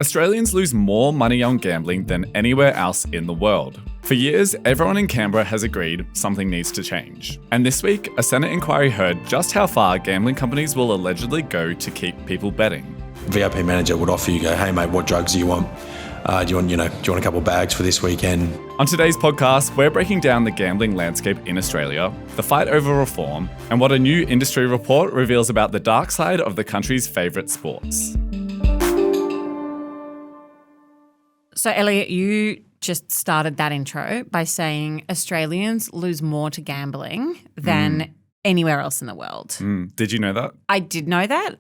Australians lose more money on gambling than anywhere else in the world. For years, everyone in Canberra has agreed something needs to change. And this week, a Senate inquiry heard just how far gambling companies will allegedly go to keep people betting. VIP manager would offer you, hey mate, what drugs do you want? Do you want a couple of bags for this weekend? On today's podcast, we're breaking down the gambling landscape in Australia, the fight over reform, and what a new industry report reveals about the dark side of the country's favourite sports. So, Elliot, you just started that intro by saying Australians lose more to gambling than anywhere else in the world. Did you know that? I did know that,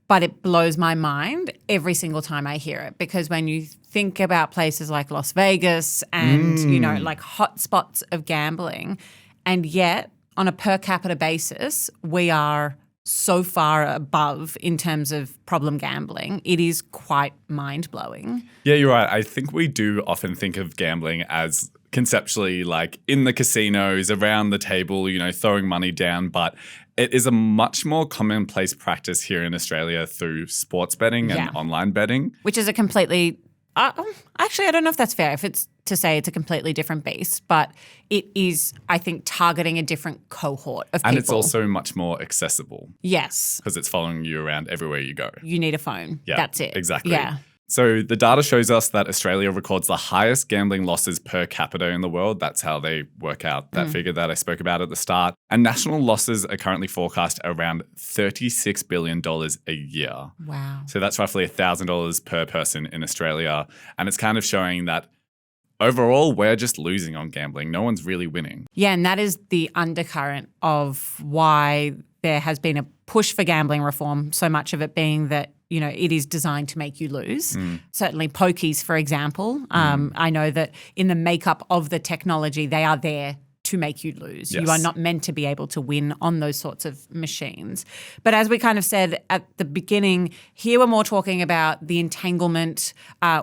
but it blows my mind every single time I hear it, because when you think about places like Las Vegas and, like hot spots of gambling, and yet on a per capita basis, we are so far above in terms of problem gambling. It is quite mind-blowing. Yeah, you're right. I think we do often think of gambling as conceptually like in the casinos, around the table, throwing money down, but it is a much more commonplace practice here in Australia through sports betting and online betting. Which is a completely actually, I don't know if that's fair if it's to say it's a completely different beast, but it is, I think, targeting a different cohort of people. And it's also much more accessible. Yes. Because it's following you around everywhere you go. You need a phone. Yeah, that's it. Exactly. Yeah. So the data shows us that Australia records the highest gambling losses per capita in the world. That's how they work out that figure that I spoke about at the start. And national losses are currently forecast around $36 billion a year. Wow. So that's roughly $1,000 per person in Australia. And it's kind of showing that overall, we're just losing on gambling. No one's really winning. Yeah, and that is the undercurrent of why there has been a push for gambling reform, so much of it being that it is designed to make you lose. Certainly pokies, for example. I know that in the makeup of the technology, they are there to make you lose. Yes. You are not meant to be able to win on those sorts of machines. But as we kind of said at the beginning, here we're more talking about the entanglement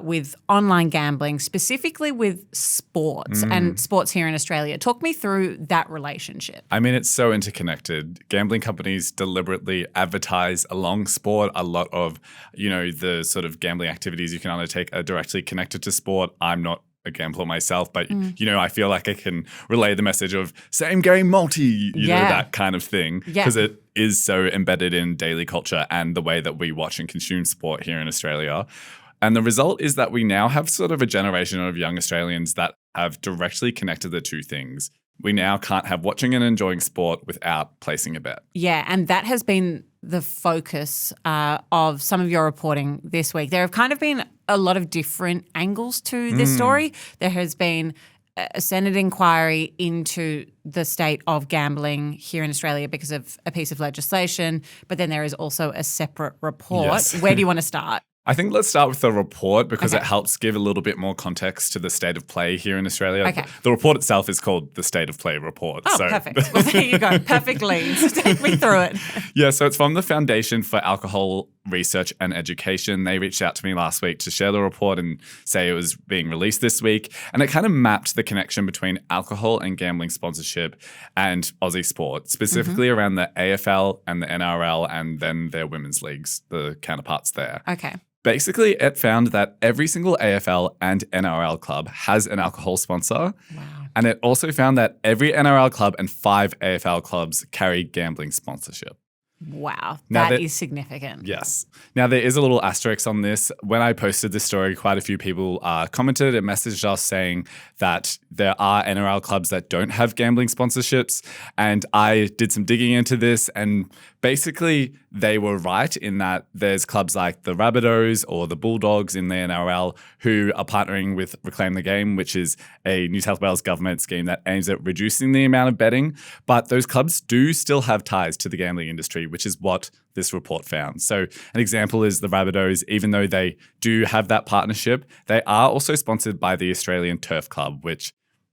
with online gambling, specifically with sports and sports here in Australia. Talk me through that relationship. I mean, it's so interconnected. Gambling companies deliberately advertise along sport. A lot of, the sort of gambling activities you can undertake are directly connected to sport. I'm not a gambler myself, but I feel like I can relay the message of same game multi, that kind of thing, because it is so embedded in daily culture and the way that we watch and consume sport here in Australia. And the result is that we now have sort of a generation of young Australians that have directly connected the two things. We now can't have watching and enjoying sport without placing a bet. Yeah, and that has been the focus of some of your reporting this week. There have kind of been a lot of different angles to this story. There has been a Senate inquiry into the state of gambling here in Australia because of a piece of legislation, but then there is also a separate report. Yes. Where do you want to start? I think let's start with the report because it helps give a little bit more context to the state of play here in Australia. Okay. The report itself is called the State of Play Report. Oh, perfect. Well, there you go. Perfect lead. Take me through it. Yeah, so it's from the Foundation for Alcohol Research and Education. They reached out to me last week to share the report and say it was being released this week. And it kind of mapped the connection between alcohol and gambling sponsorship and Aussie sport, specifically around the AFL and the NRL and then their women's leagues, the counterparts there. Okay. Basically, it found that every single AFL and NRL club has an alcohol sponsor. Wow. And it also found that every NRL club and 5 AFL clubs carry gambling sponsorship. Wow, Now that is significant. Yes. Now, there is a little asterisk on this. When I posted this story, quite a few people commented and messaged us saying that there are NRL clubs that don't have gambling sponsorships. And I did some digging into this, and basically they were right in that there's clubs like the Rabbitohs or the Bulldogs in the NRL who are partnering with Reclaim the Game, which is a New South Wales government scheme that aims at reducing the amount of betting. But those clubs do still have ties to the gambling industry, which is what this report found. So an example is the Rabbitohs. Even though they do have that partnership, they are also sponsored by the Australian Turf Club, which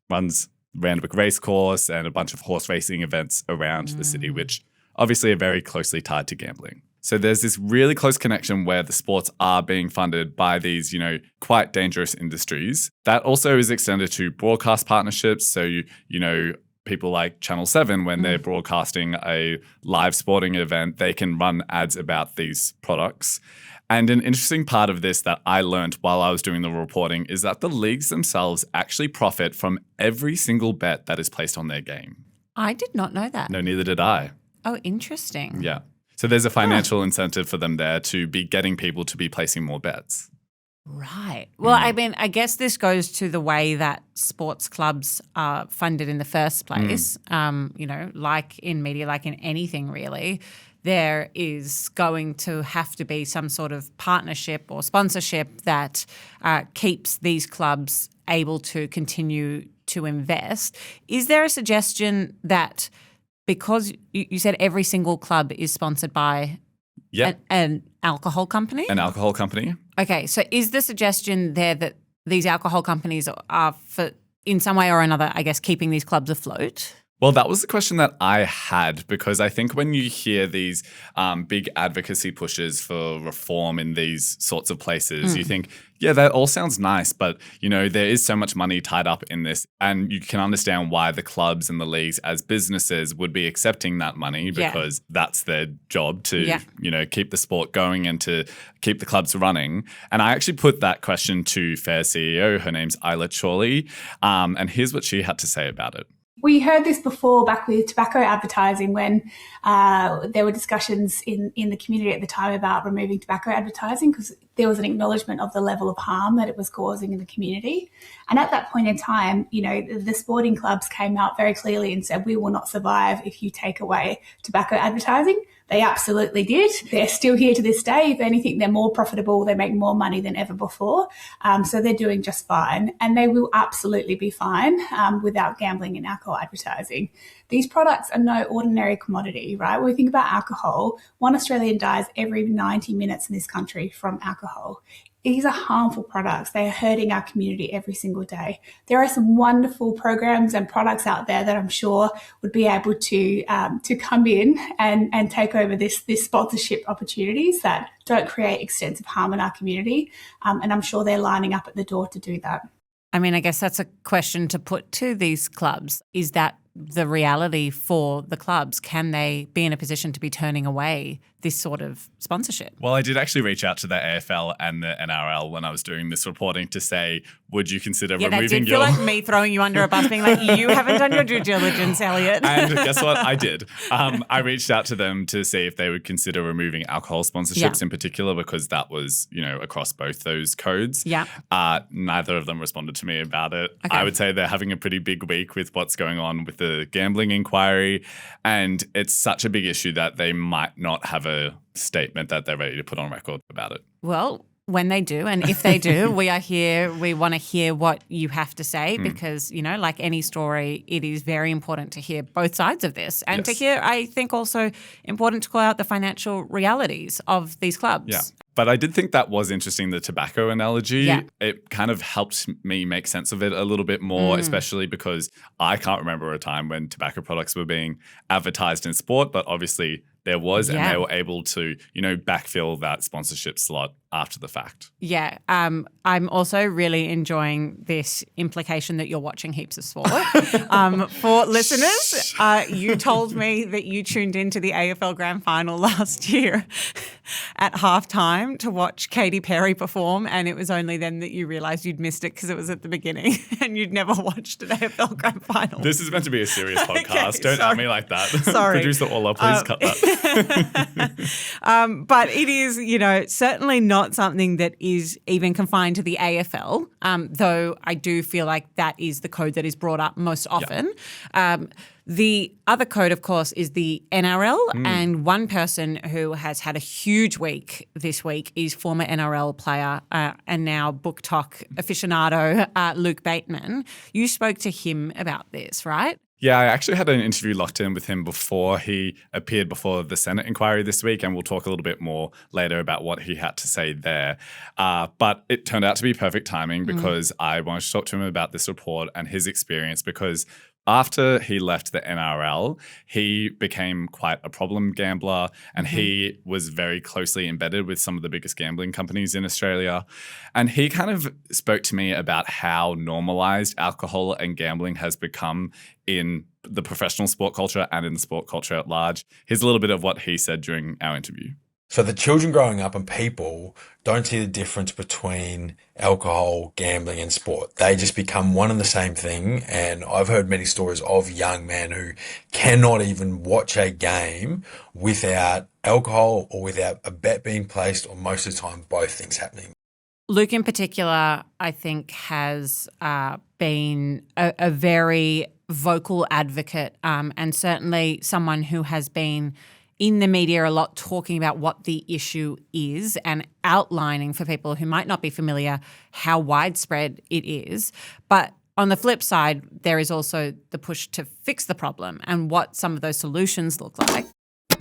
runs Randwick Racecourse and a bunch of horse racing events around the city, which obviously are very closely tied to gambling. So there's this really close connection where the sports are being funded by these, quite dangerous industries. That also is extended to broadcast partnerships. So, people like Channel 7, when they're broadcasting a live sporting event, they can run ads about these products. And an interesting part of this that I learned while I was doing the reporting is that the leagues themselves actually profit from every single bet that is placed on their game. I did not know that. No, neither did I. Oh, interesting. Yeah. So there's a financial incentive for them there to be getting people to be placing more bets. Right. Well, I mean, I guess this goes to the way that sports clubs are funded in the first place. Like in media, like in anything really, there is going to have to be some sort of partnership or sponsorship that keeps these clubs able to continue to invest. Is there a suggestion that because you said every single club is sponsored by an alcohol company? An alcohol company. Okay, so is the suggestion there that these alcohol companies are, for in some way or another, I guess, keeping these clubs afloat? Well, that was the question that I had, because I think when you hear these big advocacy pushes for reform in these sorts of places, you think, yeah, that all sounds nice, but, there is so much money tied up in this, and you can understand why the clubs and the leagues as businesses would be accepting that money because that's their job to, keep the sport going and to keep the clubs running. And I actually put that question to Fair's CEO. Her name's Elliot, and here's what she had to say about it. We heard this before back with tobacco advertising when there were discussions in the community at the time about removing tobacco advertising because there was an acknowledgement of the level of harm that it was causing in the community. And at that point in time, the sporting clubs came out very clearly and said, we will not survive if you take away tobacco advertising. They absolutely did. They're still here to this day. If anything, they're more profitable. They make more money than ever before. So they're doing just fine. And they will absolutely be fine without gambling and alcohol advertising. These products are no ordinary commodity, right? When we think about alcohol, 1 Australian dies every 90 minutes in this country from alcohol. These are harmful products. They are hurting our community every single day. There are some wonderful programs and products out there that I'm sure would be able to come in and take over this sponsorship opportunities that don't create extensive harm in our community. And I'm sure they're lining up at the door to do that. I mean, I guess that's a question to put to these clubs. Is that the reality for the clubs? Can they be in a position to be turning away this sort of sponsorship? Well, I did actually reach out to the AFL and the NRL when I was doing this reporting to say, would you consider removing that did feel like me throwing you under a bus, being like, you haven't done your due diligence, Elliot. And guess what? I did. I reached out to them to see if they would consider removing alcohol sponsorships in particular, because that was, across both those codes. Yeah. Neither of them responded to me about it. Okay. I would say they're having a pretty big week with what's going on with the gambling inquiry, and it's such a big issue that they might not have a statement that they're ready to put on record about it. Well, when they do, and if they do, we are here. We want to hear what you have to say because, like any story, it is very important to hear both sides of this and to hear, I think, also important to call out the financial realities of these clubs. Yeah. But I did think that was interesting, the tobacco analogy. Yeah. It kind of helped me make sense of it a little bit more, especially because I can't remember a time when tobacco products were being advertised in sport, but obviously there was, and they were able to, backfill that sponsorship slot after the fact. Yeah. I'm also really enjoying this implication that you're watching heaps of sport. For listeners, you told me that you tuned into the AFL Grand Final last year at halftime to watch Katy Perry perform, and it was only then that you realised you'd missed it because it was at the beginning and you'd never watched an AFL Grand Final. This is meant to be a serious podcast. Don't at me like that. Sorry. Producer Orla, please cut that. But it is, certainly not something that is even confined to the AFL, though I do feel like that is the code that is brought up most often. Yeah. The other code, of course, is the NRL, and one person who has had a huge week this week is former NRL player and now book talk aficionado Luke Bateman. You spoke to him about this, right? Yeah, I actually had an interview locked in with him before he appeared before the Senate inquiry this week, and we'll talk a little bit more later about what he had to say there. But it turned out to be perfect timing because I wanted to talk to him about this report and his experience, because after he left the NRL, he became quite a problem gambler, and he was very closely embedded with some of the biggest gambling companies in Australia. And he kind of spoke to me about how normalized alcohol and gambling has become in the professional sport culture and in the sport culture at large. Here's a little bit of what he said during our interview. So the children growing up and people don't see the difference between alcohol, gambling, and sport. They just become one and the same thing. And I've heard many stories of young men who cannot even watch a game without alcohol or without a bet being placed, or most of the time, both things happening. Luke in particular, I think, has been a very vocal advocate and certainly someone who has been in the media a lot talking about what the issue is and outlining for people who might not be familiar how widespread it is. But on the flip side, there is also the push to fix the problem and what some of those solutions look like.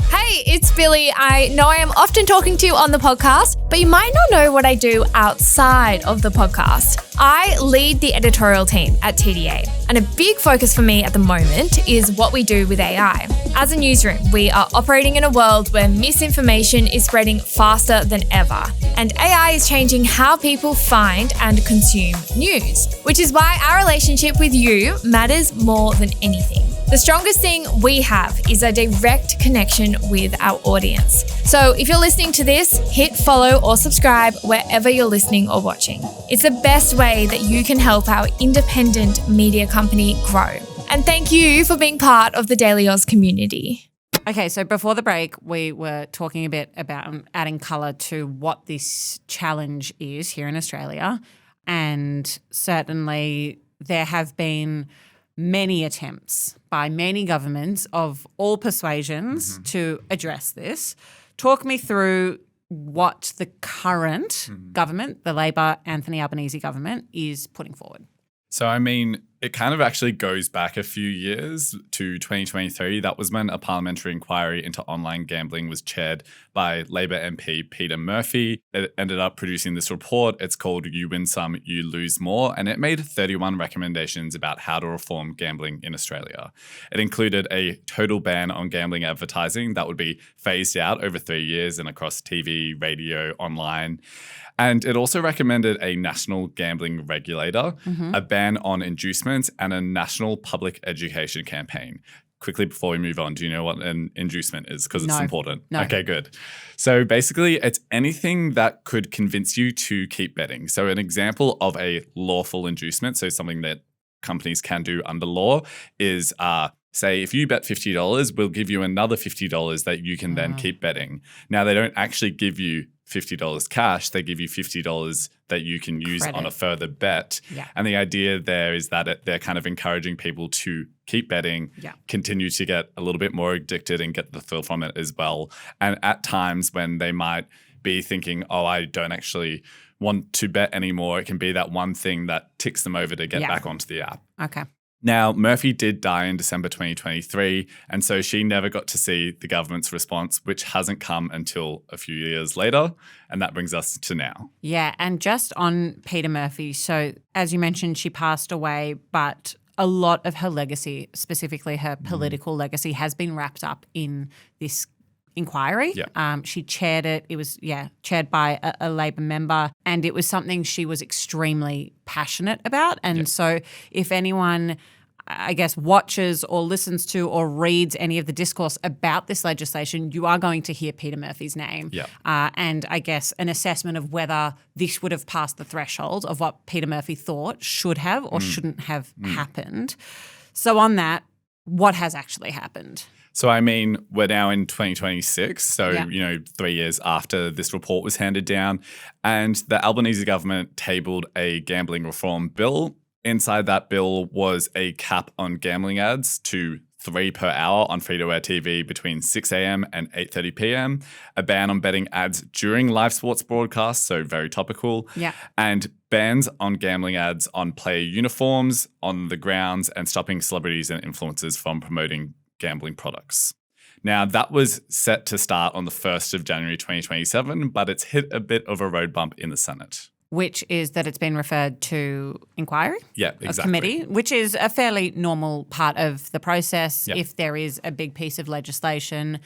Hey, it's Billy. I know I am often talking to you on the podcast, but you might not know what I do outside of the podcast. I lead the editorial team at TDA, and a big focus for me at the moment is what we do with AI. As a newsroom, we are operating in a world where misinformation is spreading faster than ever, and AI is changing how people find and consume news, which is why our relationship with you matters more than anything. The strongest thing we have is a direct connection with our audience. So if you're listening to this, hit follow or subscribe wherever you're listening or watching. It's the best way that you can help our independent media company grow. And thank you for being part of the Dailyaus community. Okay, so before the break, we were talking a bit about adding colour to what this challenge is here in Australia. And certainly there have been many attempts by many governments of all persuasions to address this. Talk me through what the current government, the Labor Anthony Albanese government, is putting forward. So, I mean, it kind of actually goes back a few years to 2023. That was when a parliamentary inquiry into online gambling was chaired by Labor MP Peter Murphy. It ended up producing this report. It's called You Win Some, You Lose More, and it made 31 recommendations about how to reform gambling in Australia. It included a total ban on gambling advertising that would be phased out over 3 years and across TV, radio, online. And it also recommended a national gambling regulator, a ban on inducements, and a national public education campaign. Quickly before we move on, do you know what an inducement is? Because it's important. No. Okay, good. So basically, it's anything that could convince you to keep betting. So an example of a lawful inducement, so something that companies can do under law, is say if you bet $50, we'll give you another $50 that you can then keep betting. Now, they don't actually give you $50 cash, they give you $50 that you can use Credit. on a further bet. Yeah. And the idea there is that they're kind of encouraging people to keep betting, continue to get a little bit more addicted and get the thrill from it as well. And at times when they might be thinking, oh, I don't actually want to bet anymore, it can be that one thing that ticks them over to get back onto the app. Okay. Now, Murphy did die in December 2023, and so she never got to see the government's response, which hasn't come until a few years later, and that brings us to now. Yeah, and just on Peter Murphy, so as you mentioned, she passed away, but a lot of her legacy, specifically her political legacy, has been wrapped up in this inquiry. Yeah. She chaired it. It was, chaired by a Labor member, and it was something she was extremely passionate about. And so if anyone, I guess, watches or listens to or reads any of the discourse about this legislation, you are going to hear Peter Murphy's name. Yeah. And I guess an assessment of whether this would have passed the threshold of what Peter Murphy thought should have or shouldn't have happened. So on that, what has actually happened? So, I mean, we're now in 2026, so, 3 years after this report was handed down, and the Albanese government tabled a gambling reform bill. Inside that bill was a cap on gambling ads to 3 per hour on free-to-air TV between 6 a.m. and 8:30 p.m., a ban on betting ads during live sports broadcasts, so very topical, and bans on gambling ads on player uniforms, on the grounds, and stopping celebrities and influencers from promoting gambling products. Now, that was set to start on the 1st of January 2027, but it's hit a bit of a road bump in the Senate. Which is that it's been referred to inquiry? Yeah, exactly. Committee, which is a fairly normal part of the process. Yeah. If there is a big piece of legislation,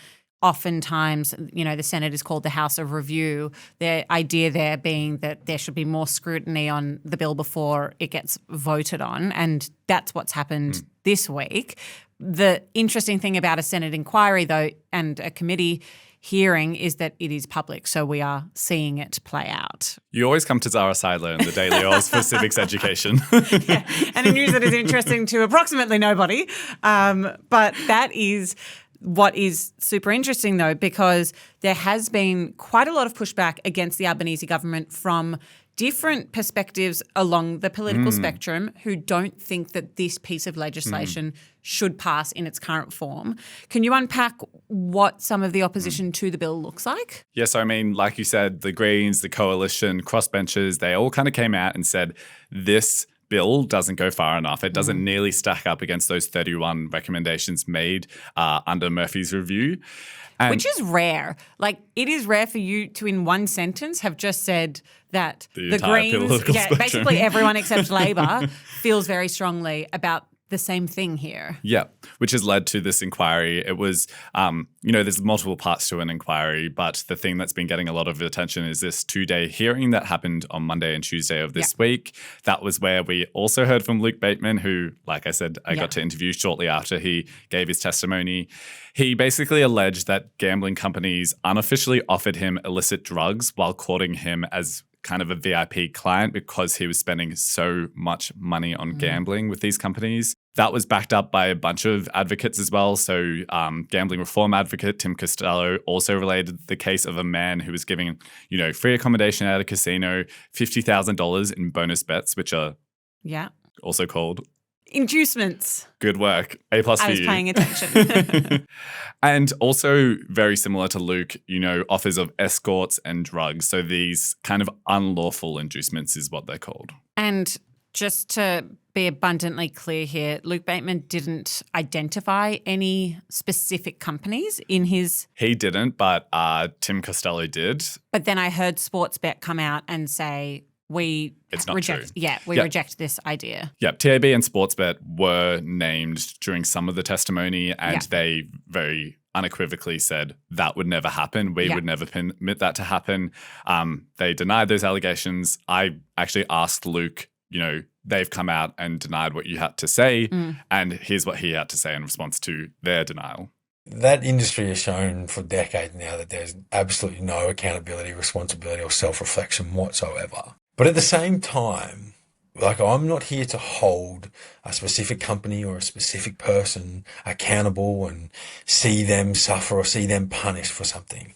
oftentimes, the Senate is called the House of Review. The idea there being that there should be more scrutiny on the bill before it gets voted on, and that's what's happened this week. The interesting thing about a Senate inquiry, though, and a committee hearing is that it is public, so we are seeing it play out. You always come to Zara Siedler and the Dailyaus for civics education. Yeah, and a news that is interesting to approximately nobody. But that is what is super interesting, though, because there has been quite a lot of pushback against the Albanese government from different perspectives along the political spectrum who don't think that this piece of legislation should pass in its current form. Can you unpack what some of the opposition to the bill looks like? Yes, I mean, like you said, the Greens, the Coalition, crossbenchers, they all kind of came out and said this bill doesn't go far enough. It doesn't nearly stack up against those 31 recommendations made under Murphy's review. And which is rare. Like, it is rare for you to, in one sentence, have just said that the entire Greens, political spectrum. basically everyone except Labor feels very strongly about the same thing here. Yeah, which has led to this inquiry. It was, there's multiple parts to an inquiry, but the thing that's been getting a lot of attention is this 2-day hearing that happened on Monday and Tuesday of this week. That was where we also heard from Luke Bateman, who, like I said, I got to interview shortly after he gave his testimony. He basically alleged that gambling companies unofficially offered him illicit drugs while courting him as kind of a VIP client because he was spending so much money on gambling with these companies. That was backed up by a bunch of advocates as well. So gambling reform advocate Tim Costello also related the case of a man who was giving, free accommodation at a casino, $50,000 in bonus bets, which are also called inducements. Good work. A+ for you. I was paying attention. And also very similar to Luke, offers of escorts and drugs. So these kind of unlawful inducements is what they're called. And just to be abundantly clear here, Luke Bateman didn't identify any specific companies in his... He didn't, but Tim Costello did. But then I heard Sportsbet come out and say... It's not reject. true. Yeah, we reject this idea. Yeah, TAB and Sportsbet were named during some of the testimony, and they very unequivocally said that would never happen. We would never permit that to happen. They denied those allegations. I actually asked Luke, they've come out and denied what you had to say, and here's what he had to say in response to their denial. That industry has shown for decades now that there's absolutely no accountability, responsibility, or self-reflection whatsoever. But at the same time, I'm not here to hold a specific company or a specific person accountable and see them suffer or see them punished for something.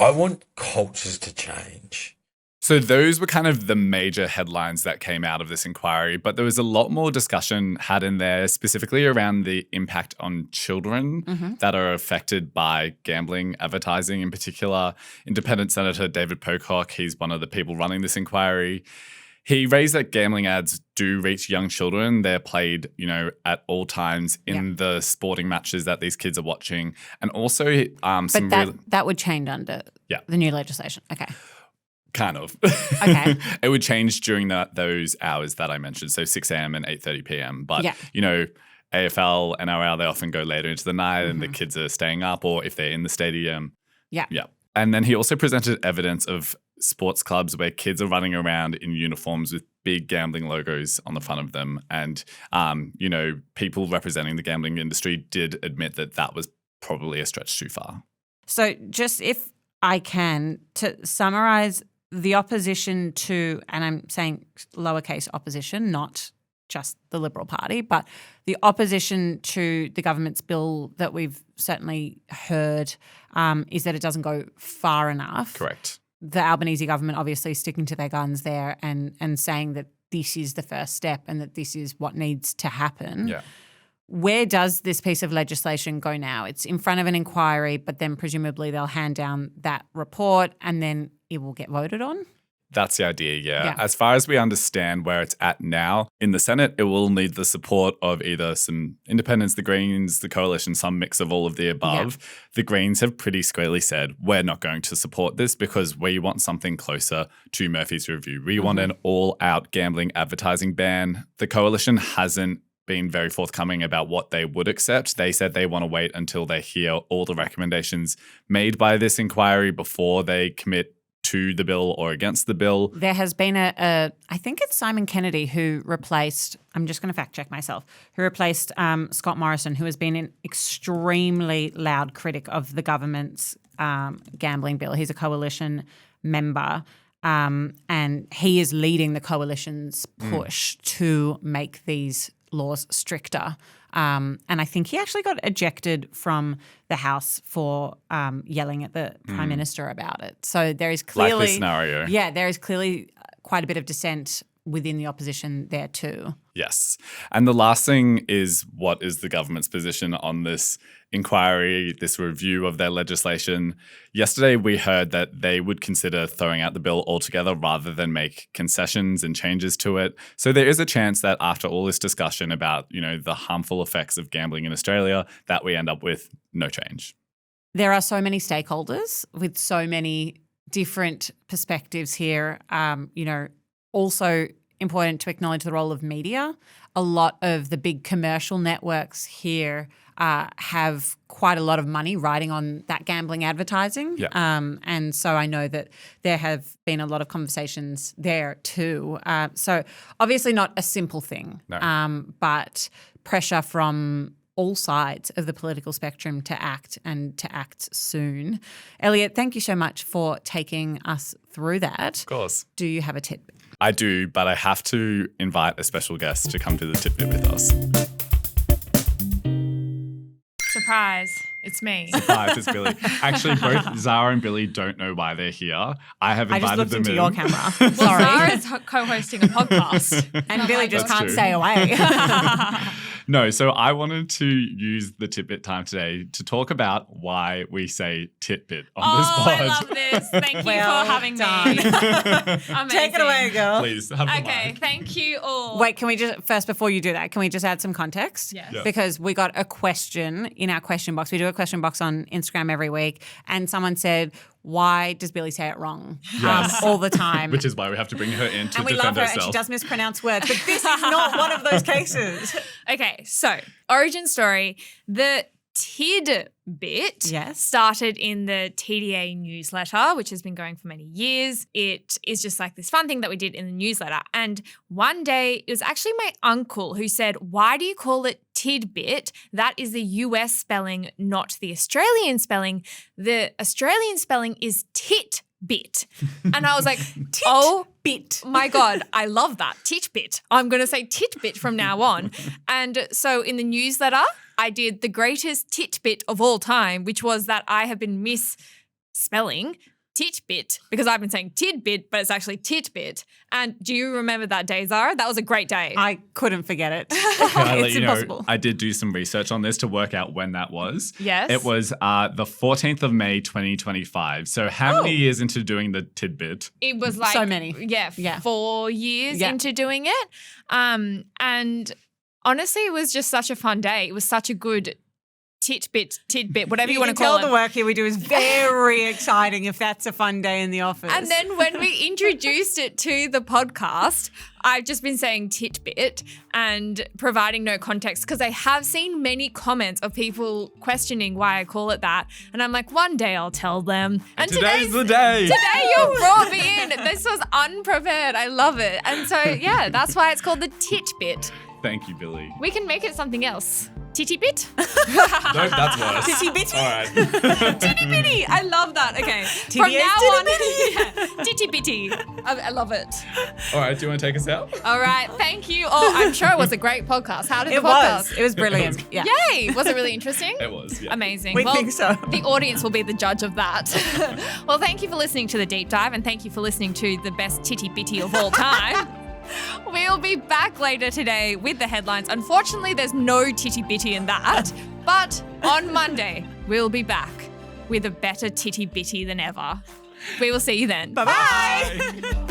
I want cultures to change. So those were kind of the major headlines that came out of this inquiry, but there was a lot more discussion had in there specifically around the impact on children that are affected by gambling advertising in particular. Independent Senator David Pocock, he's one of the people running this inquiry. He raised that gambling ads do reach young children. They're played, at all times in the sporting matches that these kids are watching. And also that would change under the new legislation. Okay. Kind of. Okay. It would change during those hours that I mentioned, so 6 a.m. and 8:30 p.m. But, AFL, NRL, they often go later into the night and the kids are staying up, or if they're in the stadium. Yeah. Yeah. And then he also presented evidence of sports clubs where kids are running around in uniforms with big gambling logos on the front of them. And, people representing the gambling industry did admit that that was probably a stretch too far. So just if I can, to summarize the opposition to, and I'm saying lowercase opposition, not just the Liberal Party, but the opposition to the government's bill that we've certainly heard is that it doesn't go far enough. Correct. The Albanese government obviously sticking to their guns there and saying that this is the first step and that this is what needs to happen. Yeah. Where does this piece of legislation go now? It's in front of an inquiry, but then presumably they'll hand down that report and then it will get voted on? That's the idea, yeah. As far as we understand where it's at now, in the Senate, it will need the support of either some independents, the Greens, the Coalition, some mix of all of the above. Yeah. The Greens have pretty squarely said, we're not going to support this because we want something closer to Murphy's review. We want an all-out gambling advertising ban. The Coalition hasn't been very forthcoming about what they would accept. They said they want to wait until they hear all the recommendations made by this inquiry before they commit to the bill or against the bill. There has been I think it's Simon Kennedy who replaced, I'm just going to fact check myself, who replaced Scott Morrison, who has been an extremely loud critic of the government's gambling bill. He's a coalition member. And he is leading the coalition's push to make these laws stricter. And I think he actually got ejected from the House for yelling at the Prime Minister about it. So there is clearly... Like this scenario. Yeah, there is clearly quite a bit of dissent within the opposition there too. Yes. And the last thing is, what is the government's position on this inquiry, this review of their legislation? Yesterday, we heard that they would consider throwing out the bill altogether rather than make concessions and changes to it. So there is a chance that after all this discussion about, the harmful effects of gambling in Australia, that we end up with no change. There are so many stakeholders with so many different perspectives here. Also important to acknowledge the role of media. A lot of the big commercial networks here have quite a lot of money riding on that gambling advertising. Yeah. And so I know that there have been a lot of conversations there too. So obviously not a simple thing, No. but pressure from all sides of the political spectrum to act and to act soon. Elliot, thank you so much for taking us through that. Of course. Do you have a tidbit? I do, but I have to invite a special guest to come to the tidbit with us. Surprise. It's me. Hi, it's Billy. Actually, both Zara and Billy don't know why they're here. I have I invited just looked them into in. your camera. Well, Sorry. Zara's co-hosting a podcast. And Billy just That's can't true. stay away. No, so I wanted to use the tidbit time today to talk about why we say titbit on this pod. I love this. Thank you Well for having done. me. Amazing. Take it away, girl. Please, have the Okay, mic. thank you all. Wait, can we just, first before you do that, can we just add some context? Yes. Yeah. Because we got a question in our question box. We do a question box on Instagram every week. And someone said, why does Billy say it wrong Yes. all the time? Which is why we have to bring her in to and we defend love her herself. and she does mispronounce words. But this is not one of those cases. Okay, so origin story. The tidbit Yes. started in the TDA newsletter, which has been going for many years. It is just like this fun thing that we did in the newsletter. And one day, it was actually my uncle who said, why do you call it tidbit? That is the US spelling, not the Australian spelling. The Australian spelling is titbit. And I was like, oh, Bit. my God, I love that. Titbit. I'm going to say titbit from now on. And so in the newsletter, I did the greatest titbit of all time, which was that I have been misspelling titbit because I've been saying tidbit, but it's actually titbit. And do you remember that day, Zara? That was a great day. I couldn't forget it. Can I let It's you impossible. know, I did do some research on this to work out when that was. Yes. It was the 14th of May, 2025. So how many years into doing the tidbit? It was like So many. Yeah, 4 years Yeah. into doing it. And honestly, it was just such a fun day. It was such a good tidbit, whatever you want to can call tell it. the work here we do is very exciting if that's a fun day in the office. And then when we introduced it to the podcast, I've just been saying titbit and providing no context because I have seen many comments of people questioning why I call it that. And I'm like, one day I'll tell them. And Today's the day. Today you brought me in. This was unprepared. I love it. And so, yeah, that's why it's called the titbit. Thank you, Billy. We can make it something else. Titty bit? No, that's worse. Titty bitty. All right. Titty bitty. I love that. Okay. From Titty now is on, titty yeah, titty bitty. I love it. All right, do you want to take us out? All right. Thank you. Oh, I'm sure it was a great podcast. How did It the podcast? was. It was brilliant. Yeah. Yay. Was it really interesting? It was, yeah. Amazing. We well, think so. The audience will be the judge of that. Well, thank you for listening to The Deep Dive and thank you for listening to the best titty bitty of all time. We'll be back later today with the headlines. Unfortunately, there's no titty bitty in that. But on Monday, we'll be back with a better titty bitty than ever. We will see you then. Bye-bye.